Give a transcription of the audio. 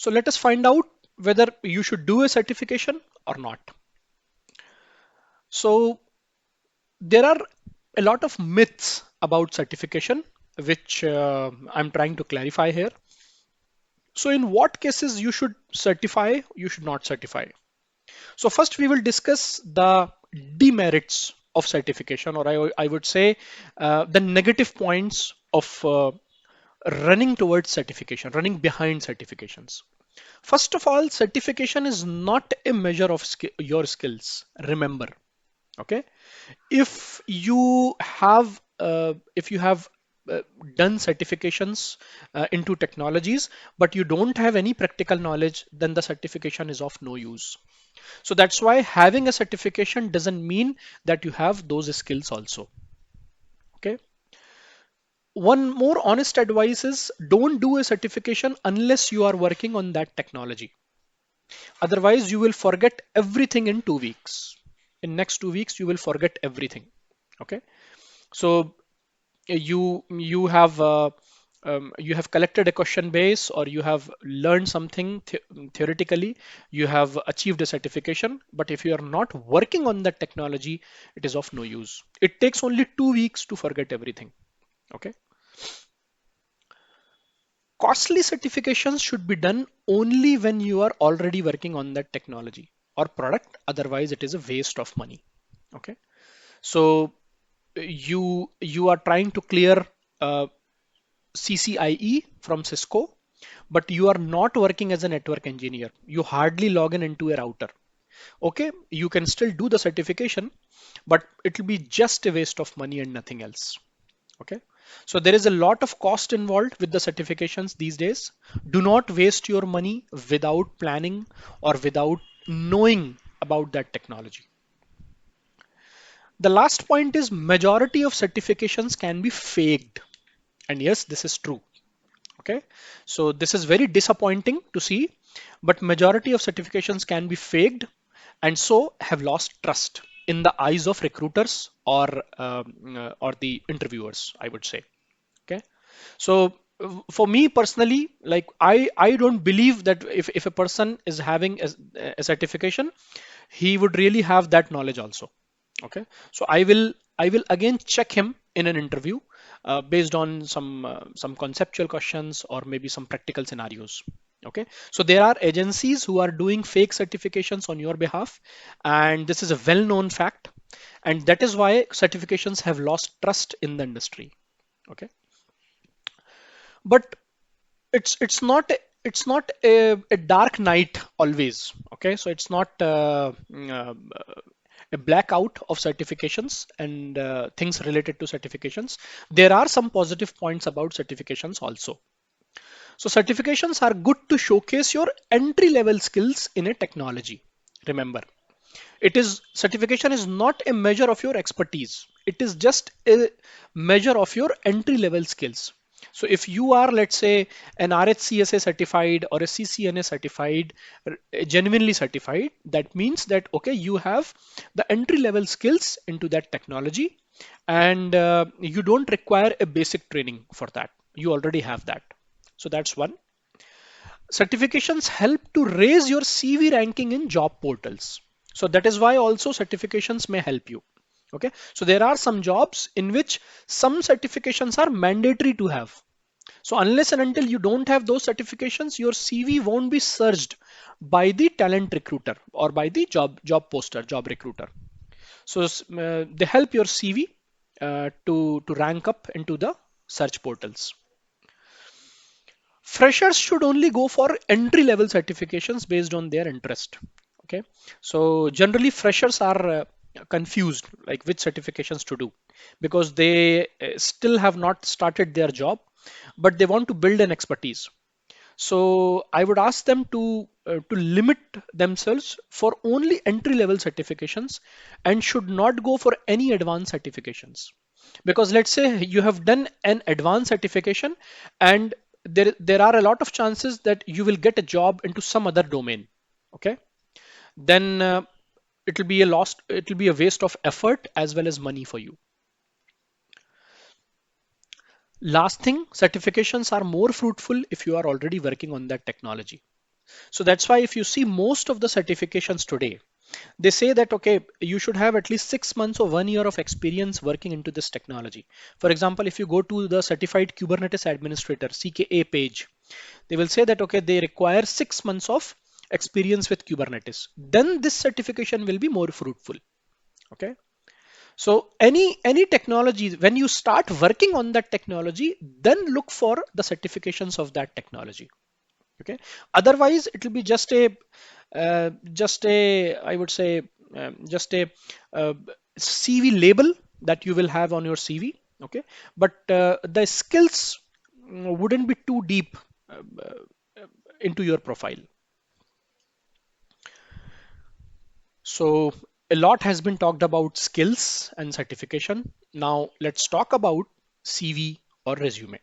So let us find out whether you should do a certification or not. So there are a lot of myths about certification, which I'm trying to clarify here. So in what cases you should certify, you should not certify. So first we will discuss the demerits of certification, or I would say the negative points of running towards certification, running behind certifications. First of all, certification is not a measure of your skills. Remember, okay? If you have uh, done certifications into technologies, but you don't have any practical knowledge, then the certification is of no use. So that's why having a certification doesn't mean that you have those skills also. Okay. One more honest advice is don't do a certification unless you are working on that technology. Otherwise, you will forget everything in 2 weeks. In next 2 weeks, you will forget everything. Okay. So you have collected a question base, or you have learned something theoretically, you have achieved a certification, but if you are not working on that technology, it is of no use. It takes only 2 weeks to forget everything. Okay. Costly certifications should be done only when you are already working on that technology or product. Otherwise, it is a waste of money. Okay. So you are trying to clear uh, CCIE from Cisco, but you are not working as a network engineer. You hardly log in into a router. Okay, you can still do the certification, but it will be just a waste of money and nothing else. Okay, so there is a lot of cost involved with the certifications these days. Do not waste your money without planning or without knowing about that technology. The last point is majority of certifications can be faked. And yes, this is true. Okay, so this is very disappointing to see, but majority of certifications can be faked and so have lost trust in the eyes of recruiters or the interviewers, I would say. Okay, so for me personally, like I don't believe that if a person is having a certification, he would really have that knowledge also. Okay, so I will again check him in an interview based on some conceptual questions or maybe some practical scenarios. Okay, so there are agencies who are doing fake certifications on your behalf, and this is a well-known fact, and that is why certifications have lost trust in the industry. Okay, but it's not a dark night always. Okay, so it's not a blackout of certifications and things related to certifications. There are some positive points about certifications also. So certifications are good to showcase your entry level skills in a technology. Remember, it is certification is not a measure of your expertise. It is just a measure of your entry level skills. So if you are, let's say, an RHCSA certified or a CCNA certified, genuinely certified, that means that okay, you have the entry level skills into that technology, and you don't require a basic training for that. You already have that. So that's one. Certifications help to raise your CV ranking in job portals. So that is why also certifications may help you. Okay. So there are some jobs in which some certifications are mandatory to have. So unless and until you don't have those certifications, your CV won't be searched by the talent recruiter or by the job poster, job recruiter. So they help your CV to rank up into the search portals. Freshers should only go for entry level certifications based on their interest. Okay, so generally freshers are confused like which certifications to do because they still have not started their job, but they want to build an expertise. So I would ask them to limit themselves for only entry level certifications and should not go for any advanced certifications. Because let's say you have done an advanced certification and there are a lot of chances that you will get a job into some other domain. Okay, then it will be a waste of effort as well as money for you. Last thing, certifications are more fruitful if you are already working on that technology. So that's why if you see most of the certifications today, they say that, okay, you should have at least 6 months or 1 year of experience working into this technology. For example, if you go to the certified Kubernetes administrator, CKA page, they will say that, okay, they require 6 months of experience with Kubernetes. Then this certification will be more fruitful. Okay. So any technology, when you start working on that technology, then look for the certifications of that technology. Okay. Otherwise, it will be just a I would say just a uh, CV label that you will have on your CV. Okay. But the skills wouldn't be too deep into your profile. So a lot has been talked about skills and certification. Now let's talk about CV or resume.